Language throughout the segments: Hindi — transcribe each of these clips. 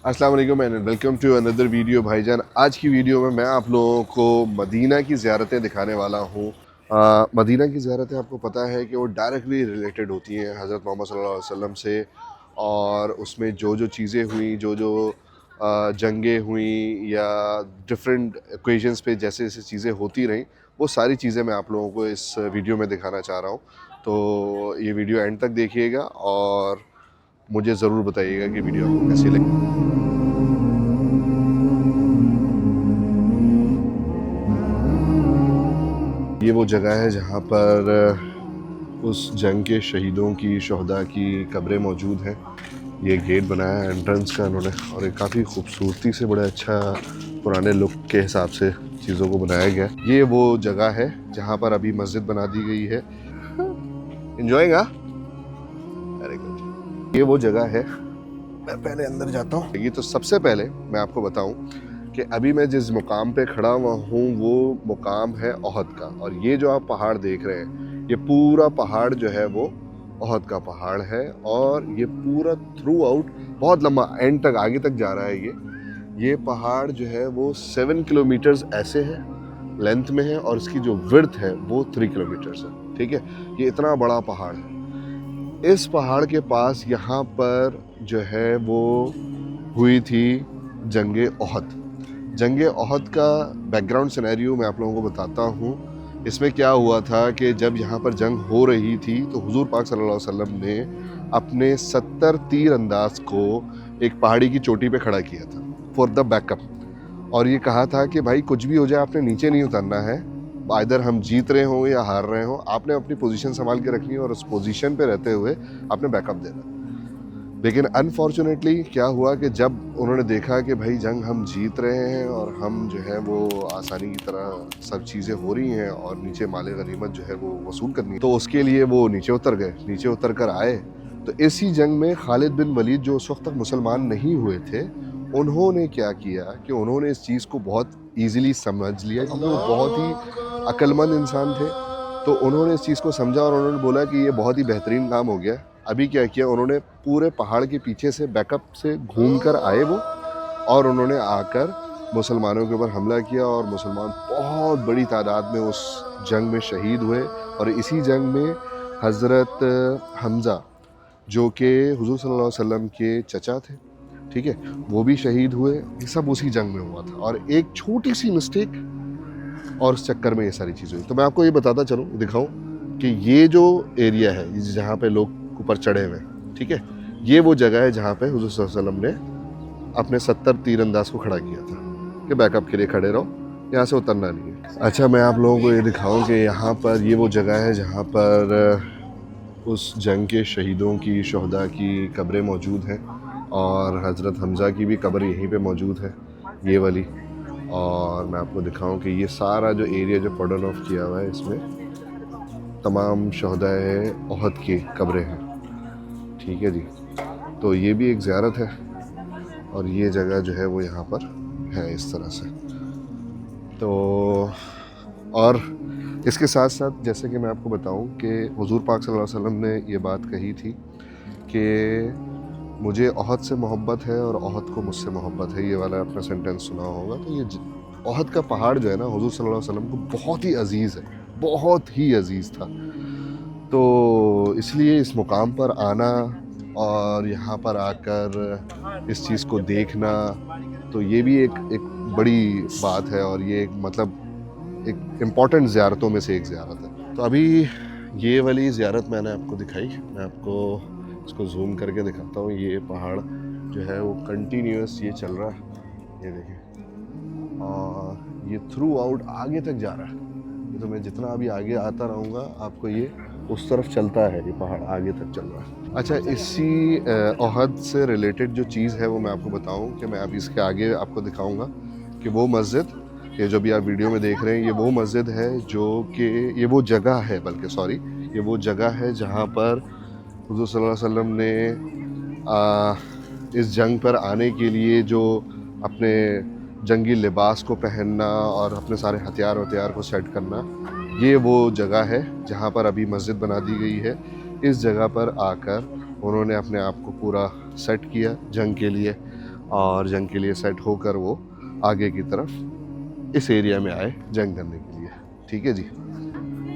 अस्सलाम वालेकुम and welcome to another video भाईजान। आज की वीडियो में मैं आप लोगों को मदीना की ज़ियारतें दिखाने वाला हूँ। मदीना की ज़ियारतें आपको पता है कि वो डायरेक्टली रिलेटेड होती हैं हज़रत मोहम्मद सल्लल्लाहु अलैहि वसल्लम से, और उसमें जो जो चीज़ें हुई, जो जो जंगें हुई या डिफरेंट ओकेजन्स पे जैसे जैसे चीज़ें होती रहीं, वो सारी चीज़ें मैं आप लोगों को इस वीडियो में दिखाना चाह रहा हूँ। तो ये वीडियो एंड तक देखिएगा और मुझे ज़रूर बताइएगा कि वीडियो आपको कैसी लगी। ये वो जगह है जहाँ पर उस जंग के शहीदों की, शुहदा की कब्रें मौजूद हैं। ये गेट बनाया है एंट्रेंस का इन्होंने, और ये काफ़ी खूबसूरती से बड़ा अच्छा पुराने लुक के हिसाब से चीज़ों को बनाया गया है। ये वो जगह है जहाँ पर अभी मस्जिद बना दी गई है। एंजॉयिंग? Very good. ये वो जगह है, मैं पहले अंदर जाता हूँ। ये तो सबसे पहले मैं आपको बताऊँ कि अभी मैं जिस मुकाम पे खड़ा हुआ हूँ वो मुकाम है ओहद का, और ये जो आप पहाड़ देख रहे हैं ये पूरा पहाड़ जो है वो ओहद का पहाड़ है, और ये पूरा थ्रू आउट बहुत लंबा एंड तक आगे तक जा रहा है। ये पहाड़ जो है वो 7 किलोमीटर्स ऐसे है लेंथ में है, और इसकी जो विड्थ है वो 3 किलोमीटर्स है। ठीक है, ये इतना बड़ा पहाड़ है। इस पहाड़ के पास यहाँ पर जो है वो हुई थी जंगे ओहद। जंगे ओहद का बैकग्राउंड सिनेरियो मैं आप लोगों को बताता हूँ। इसमें क्या हुआ था कि जब यहाँ पर जंग हो रही थी तो हुजूर पाक सल्लल्लाहु अलैहि वसल्लम ने अपने 70 तीर अंदाज को एक पहाड़ी की चोटी पे खड़ा किया था फॉर द बैकअप, और ये कहा था कि भाई कुछ भी हो जाए आपने नीचे नहीं उतरना है, आइदर हम जीत रहे हों या हार रहे हों, आपने अपनी पोजीशन संभाल के रखनी है और उस पोजीशन पे रहते हुए आपने बैकअप देना। लेकिन अनफॉर्चुनेटली क्या हुआ कि जब उन्होंने देखा कि भाई जंग हम जीत रहे हैं और हम जो है वो आसानी की तरह सब चीज़ें हो रही हैं और नीचे माले गनीमत जो है वो वसूल करनी है, तो उसके लिए वो नीचे उतर गए। नीचे उतर कर आए तो इसी जंग में खालिद बिन वलीद जो उस वक्त तक मुसलमान नहीं हुए थे, उन्होंने क्या किया कि उन्होंने इस चीज़ को बहुत ईजिली समझ लिया, क्योंकि वो बहुत ही अक्लमंद इंसान थे। तो उन्होंने इस चीज़ को समझा और उन्होंने बोला कि ये बहुत ही बेहतरीन काम हो गया। अभी क्या किया, उन्होंने पूरे पहाड़ के पीछे से बैकअप से घूम कर आए वो, और उन्होंने आकर मुसलमानों के ऊपर हमला किया, और मुसलमान बहुत बड़ी तादाद में उस जंग में शहीद हुए। और इसी जंग में हज़रत हमज़ा जो कि हुज़ूर सल्लल्लाहु अलैहि वसल्लम के चचा थे, ठीक है, वो भी शहीद हुए। ये सब उसी जंग में हुआ था, और एक छोटी सी मिस्टेक और उस चक्कर में ये सारी चीज़ें हुई। तो मैं आपको ये बताता चलूँ, दिखाऊँ कि ये जो एरिया है जहाँ पे लोग ऊपर चढ़े हुए हैं, ठीक है, ये वो जगह है जहाँ पे हुज़ूर सल्लल्लाहु अलैहि वसल्लम ने अपने 70 तीरंदाज को खड़ा किया था कि बैकअप के लिए खड़े रहो, यहाँ से उतरना नहीं है। अच्छा, मैं आप लोगों को ये दिखाऊं कि यहाँ पर ये वो जगह है जहाँ पर उस जंग के शहीदों की, शुहदा की कब्रें मौजूद हैं, और हज़रत हमज़ा की भी कब्र यहीं पे मौजूद है, ये वाली। और मैं आपको दिखाऊं कि ये सारा जो एरिया जो कॉर्डन ऑफ किया हुआ है, इसमें तमाम शुहदाए ओहद की कब्रें हैं। ठीक है जी, तो ये भी एक ज़ियारत है, और ये जगह जो है वो यहाँ पर है इस तरह से। तो और इसके साथ साथ जैसे कि मैं आपको बताऊं कि हुजूर पाक सल्लल्लाहु अलैहि वसल्लम ने ये बात कही थी कि मुझे ओहद से मोहब्बत है और ओहद को मुझसे मोहब्बत है। ये वाला अपना सेंटेंस सुना होगा। तो ये ओहद का पहाड़ जो है ना, हुजूर सल्लल्लाहु अलैहि वसल्लम को बहुत ही अजीज़ है, बहुत ही अजीज़ था। तो इसलिए इस मुकाम पर आना और यहाँ पर आकर इस चीज़ को देखना, तो ये भी एक बड़ी बात है, और ये एक मतलब एक इम्पॉर्टेंट ज़ियारतों में से एक ज़ियारत है। तो अभी ये वाली ज़ियारत मैंने आपको दिखाई, मैं आपको इसको जूम करके दिखाता हूँ। ये पहाड़ जो है वो कंटिन्यूस ये चल रहा है, ये देखिए, और ये थ्रू आउट आगे तक जा रहा है। तो मैं जितना अभी आगे आता रहूँगा आपको ये उस तरफ चलता है, ये पहाड़ आगे तक चल रहा है। अच्छा, इसी ओहद से रिलेटेड जो चीज़ है वो मैं आपको बताऊं कि मैं अभी इसके आगे आपको दिखाऊंगा कि वो मस्जिद, ये जो भी आप वीडियो में देख रहे हैं, ये वो मस्जिद है जो कि ये वो जगह है, बल्कि सॉरी, ये वो जगह है जहाँ पर हुज़ूर सल्लल्लाहु अलैहि वसल्लम ने इस जंग पर आने के लिए जो अपने जंगी लिबास को पहनना और अपने सारे हथियार वथियार को सेट करना, ये वो जगह है जहाँ पर अभी मस्जिद बना दी गई है। इस जगह पर आकर उन्होंने अपने आप को पूरा सेट किया जंग के लिए, और जंग के लिए सेट होकर वो आगे की तरफ इस एरिया में आए जंग करने के लिए। ठीक है जी।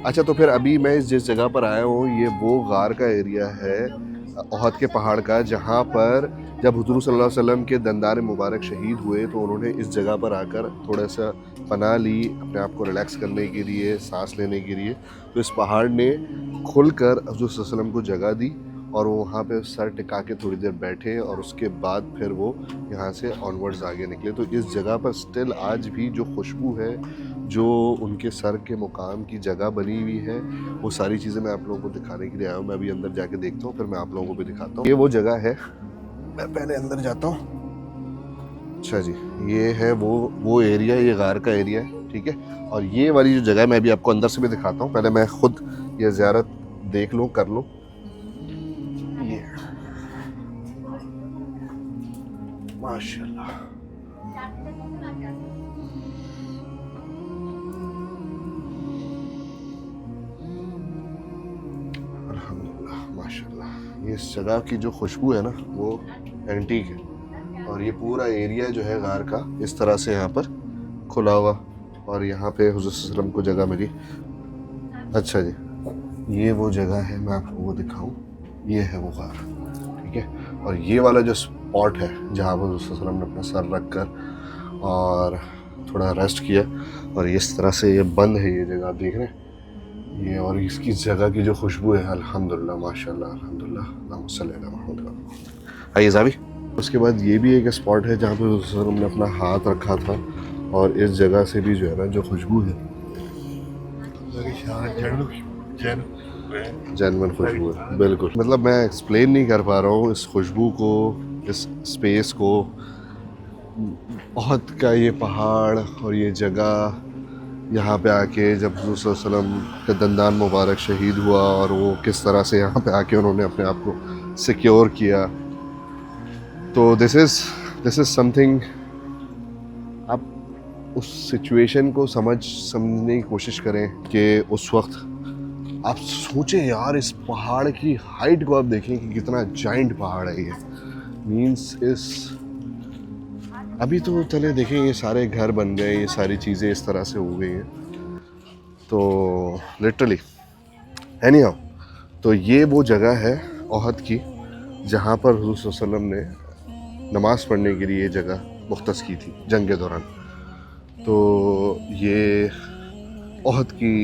अच्छा, तो फिर अभी मैं जिस जगह पर आया हूँ ये वो गार का एरिया है ओहद के पहाड़ का, जहाँ पर जब हुज़ूर सल्लल्लाहु अलैहि वसल्लम के दंदार मुबारक शहीद हुए तो उन्होंने इस जगह पर आकर थोड़ा सा पनाह ली अपने आप को रिलैक्स करने के लिए, सांस लेने के लिए। तो इस पहाड़ ने खुलकर हुज़ूर सल्लल्लाहु अलैहि वसल्लम को जगह दी और वो वहाँ पे सर टिका के थोड़ी देर बैठे और उसके बाद फिर वो यहाँ से ऑनवर्ड्स आगे निकले। तो इस जगह पर स्टिल आज भी जो खुशबू है, जो उनके सर के मुकाम की जगह बनी हुई है, वो सारी चीज़ें मैं आप लोगों को दिखाने के लिए आया हूँ। मैं अभी अंदर जाके देखता हूँ, फिर मैं आप लोगों को भी दिखाता हूँ। ये वो जगह है, मैं पहले अंदर जाता हूँ। अच्छा जी, ये है वो एरिया, ये गार का एरिया है। ठीक है, और ये वाली जो जगह है मैं अभी आपको अंदर से भी दिखाता हूँ। पहले मैं खुद ये ज़ियारत देख लूँ, कर लूँ। ये माशाल्लाह, अल्हम्दुलिल्लाह, माशाल्लाह। ये इस जगह की जो खुशबू है ना वो एंटीक है। और ये पूरा एरिया जो है गार का इस तरह से यहाँ पर खुला हुआ, और यहाँ पे हुज़ूर सल्लल्लाहु अलैहि वसल्लम को जगह मिली। अच्छा जी, ये वो जगह है, मैं आपको वो दिखाऊं। ये है वो गार। ठीक है, और ये वाला जो स्पॉट है जहाँ पर हुज़ूर सल्लल्लाहु अलैहि वसल्लम ने अपना सर रख कर और थोड़ा रेस्ट किया, और इस तरह से ये बंद है ये जगह, आप देख रहे हैं ये, और इसकी जगह की जो खुशबू है, अल्हम्दुलिल्लाह, माशाल्लाह, अल्हम्दुलिल्लाह, अल्लाहुम्मा सल्ली अला मुहम्मद। आइए जावी। उसके बाद ये भी एक स्पॉट है जहाँ पे हुज़ूर सल्लल्लाहु अलैहि वसल्लम ने अपना हाथ रखा था, और इस जगह से भी जो है ना जो खुशबू है, जेन्युइन खुशबू है, बिल्कुल। मतलब मैं एक्सप्लेन नहीं कर पा रहा हूँ इस खुशबू को, इस स्पेस को। ओहद का ये पहाड़ और ये जगह, यहाँ पे आके जब हुज़ूर सल्लल्लाहु अलैहि वसल्लम का दंदान मुबारक शहीद हुआ और वो किस तरह से यहाँ पे आके उन्होंने अपने आप को सिक्योर किया, तो दिस इज़ समथिंग। आप उस सिचुएशन को समझने की कोशिश करें कि उस वक्त आप सोचें यार, इस पहाड़ की हाइट को आप देखें कि कितना जाइंट पहाड़ है ये। मीन्स इस अभी तो चले देखें ये सारे घर बन गए, ये सारी चीज़ें इस तरह से हो गई हैं, तो लिटरली एनी हाउ। तो ये वो जगह है ओहद की जहाँ पर हुज़ूर सल्लल्लाहु अलैहि वसल्लम ने नमाज़ पढ़ने के लिए जगह मुख्तस की थी जंग के दौरान। तो ये ओहद की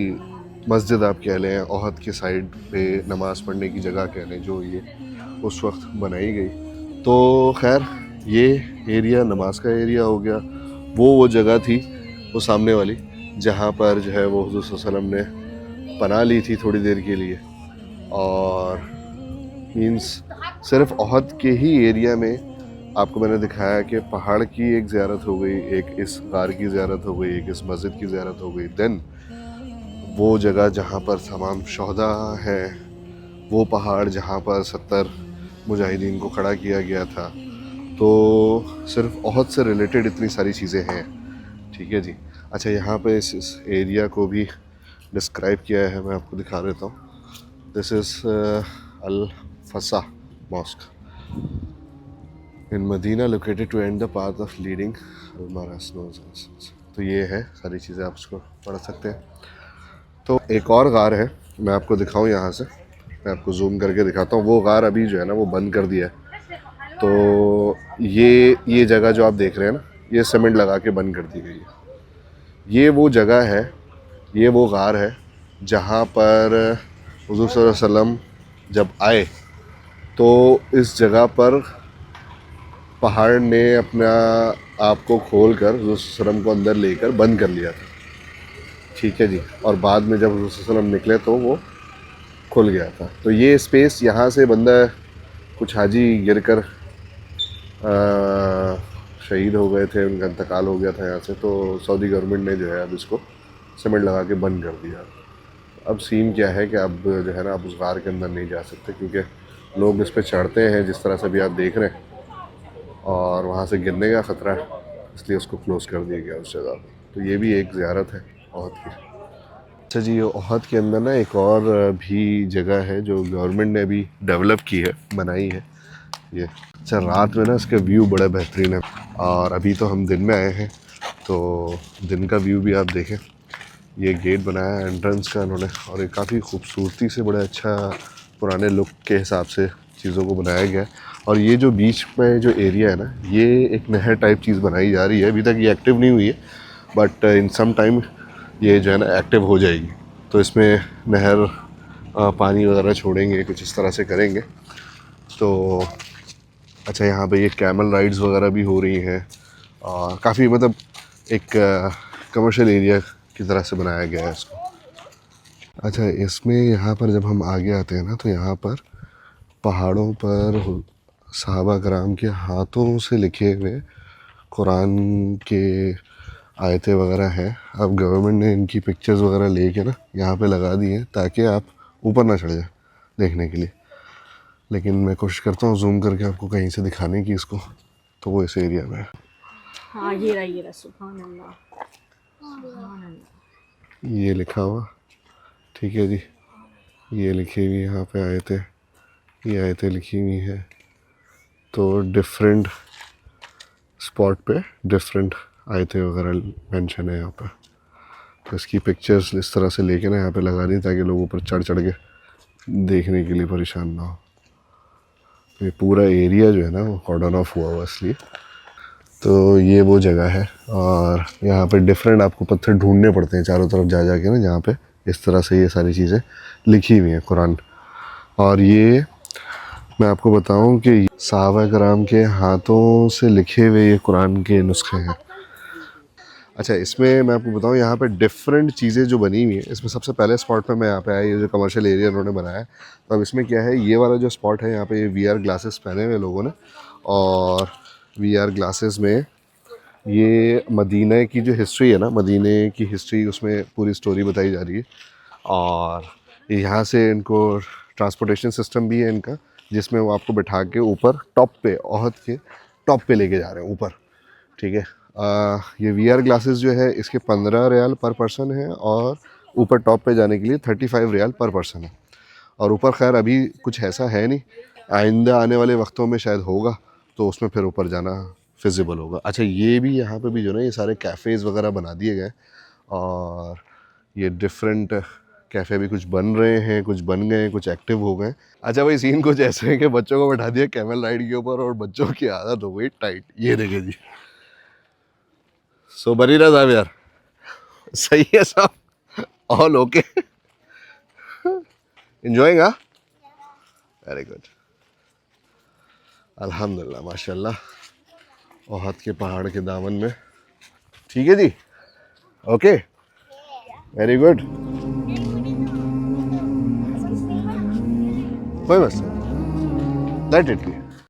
मस्जिद आप कह लें, ओहद के साइड पे नमाज़ पढ़ने की जगह कह लें, जो ये उस वक्त बनाई गई। तो खैर ये एरिया नमाज का एरिया हो गया। वो जगह थी वो सामने वाली जहाँ पर जो है वो हुज़ूर सल्लल्लाहु अलैहि वसल्लम ने पनाह ली थी थोड़ी देर के लिए। और मीन्स सिर्फ ओहद के ही एरिया में आपको मैंने दिखाया कि पहाड़ की एक ज़ियारत हो गई, एक इस गार की ज़ियारत हो गई, एक इस मस्जिद की ज़ियारत हो गई। देन वो जगह जहाँ पर तमाम शहदा है, वो पहाड़ जहाँ पर 70 मुजाहिदीन को खड़ा किया गया था। तो सिर्फ ओहद से रिलेटेड इतनी सारी चीज़ें हैं। ठीक है जी। अच्छा, यहाँ पे इस एरिया को भी डिस्क्राइब किया है, मैं आपको दिखा देता हूँ। दिस इज़ अल फसा mosque in Medina located to and the path of leading अलमारास। तो ये है सारी चीज़ें, आप उसको पढ़ सकते हैं। तो एक और गार है, मैं आपको दिखाऊं यहाँ से, मैं आपको जूम करके दिखाता हूँ। वो गार अभी जो है ना वो बंद कर दिया है। तो ये जगह जो आप देख रहे हैं ना, ये सीमेंट लगा के बंद कर दी गई है। ये वो जगह है, ये वो गार है जहाँ पर हुज़ूर सल्लल्लाहु अलैहि वसल्लम जब आए तो इस जगह पर पहाड़ ने अपना आप को खोल कर हुज़ूर सल्लल्लाहु अलैहि वसल्लम को अंदर लेकर बंद कर लिया था। ठीक है जी। और बाद में जब हुज़ूर सल्लल्लाहु अलैहि वसल्लम निकले तो वो खुल गया था। तो ये स्पेस यहाँ से बंदा कुछ हाजी गिर कर शहीद हो गए थे, उनका इंतकाल हो गया था यहाँ से। तो सऊदी गवर्नमेंट ने जो है अब इसको सीमेंट लगा के बंद कर दिया। अब सीन क्या है कि अब जो है ना आप उस गार के अंदर नहीं जा सकते, क्योंकि लोग इस पर चढ़ते हैं जिस तरह से भी आप देख रहे हैं, और वहाँ से गिरने का ख़तरा है, इसलिए उसको क्लोज़ कर दिया गया उस जगह। तो ये भी एक ज़ियारत है ओहद की। अच्छा जी, ओहद के अंदर ना एक और भी जगह है जो गवर्नमेंट ने अभी डेवलप की है, बनाई है। ये अच्छा, रात में ना इसका व्यू बड़ा बेहतरीन है। और अभी तो हम दिन में आए हैं, तो दिन का व्यू भी आप देखें। ये गेट बनाया है एंट्रेंस का इन्होंने, और ये काफ़ी खूबसूरती से बड़ा अच्छा पुराने लुक के हिसाब से चीज़ों को बनाया गया है। और ये जो बीच में जो एरिया है ना, ये एक नहर टाइप चीज़ बनाई जा रही है। अभी तक ये एक्टिव नहीं हुई है, बट इन सम टाइम ये जो है ना एक्टिव हो जाएगी। तो इसमें नहर पानी वगैरह छोड़ेंगे, कुछ इस तरह से करेंगे। तो अच्छा, यहाँ पे ये कैमल राइड्स वगैरह भी हो रही हैं, और काफ़ी मतलब एक कमर्शियल एरिया की तरह से बनाया गया है इसको। अच्छा, इसमें यहाँ पर जब हम आगे आते हैं ना, तो यहाँ पर पहाड़ों पर सहाबा कराम के हाथों से लिखे हुए कुरान के आयतें वगैरह हैं। अब गवर्नमेंट ने इनकी पिक्चर्स वगैरह लेके ना यहाँ पे लगा दी हैं, ताकि आप ऊपर ना चढ़ जाए देखने के लिए। लेकिन मैं कोशिश करता हूँ जूम करके आपको कहीं से दिखाने की इसको। तो वो इस एरिया में है। हाँ, ये रहा सुभान अल्लाह, सुभान अल्लाह। ये लिखा हुआ, ठीक है जी, ये लिखी हुई यहाँ पे आयतें, ये आयतें लिखी हुई हैं। तो डिफरेंट स्पॉट पे डिफरेंट आयतें वगैरह मेंशन है यहाँ पर। तो इसकी पिक्चर्स इस तरह से लेके ना यहाँ पे लगा दी, ताकि लोग ऊपर चढ़ चढ़ के देखने के लिए परेशान ना हो। ये पूरा एरिया जो है ना वो कॉर्डन ऑफ हुआ हुआ इसलिए। तो ये वो जगह है, और यहाँ पे डिफरेंट आपको पत्थर ढूंढने पड़ते हैं चारों तरफ जा के ना, जहाँ पे इस तरह से ये सारी चीज़ें लिखी हुई हैं कुरान। और ये मैं आपको बताऊं कि सहाबा कराम के हाथों से लिखे हुए ये कुरान के नुस्खे हैं। अच्छा, इसमें मैं आपको बताऊं, यहाँ पे डिफरेंट चीज़ें जो बनी हुई हैं। इसमें सबसे पहले स्पॉट पे मैं यहाँ पे आया, ये जो कमर्शियल एरिया उन्होंने बनाया है। तो अब इसमें क्या है, ये वाला जो स्पॉट है, यहाँ पे ये VR ग्लासेस पहने हुए लोगों ने, और VR ग्लासेस में ये मदीना की जो हिस्ट्री है ना, मदीने की हिस्ट्री, उसमें पूरी स्टोरी बताई जा रही है। और यहाँ से इनको ट्रांसपोर्टेशन सिस्टम भी है इनका, जिसमें वो आपको बिठा के ऊपर टॉप पे, ओहद के टॉप पे लेके जा रहे हैं ऊपर, ठीक है। ये VR ग्लासेस जो है, इसके 15 रियाल पर पर्सन है, और ऊपर टॉप पे जाने के लिए 35 रियाल पर पर्सन है। और ऊपर खैर अभी कुछ ऐसा है नहीं, आइंदा आने वाले वक्तों में शायद होगा, तो उसमें फिर ऊपर जाना फिजिबल होगा। अच्छा, ये भी यहाँ पे भी जो ना, ये सारे कैफ़ेज़ वगैरह बना दिए गए, और ये डिफरेंट कैफ़े भी कुछ बन रहे हैं, कुछ बन गए, कुछ एक्टिव हो गए। अच्छा भाई, सीन कुछ ऐसे है कि बच्चों को बैठा दिया कैमल राइड के ऊपर, और बच्चों की आदत हो गई टाइट। ये देखे जी, सो बरीरा साहब यार, सही है साहब, ऑल ओके, एंजॉयिंग? हाँ, वेरी गुड, अल्हम्दुलिल्लाह, माशाल्लाह। ओहद के पहाड़ के दामन में, ठीक है जी, ओके, वेरी गुड, कोई मसला, दैट इट।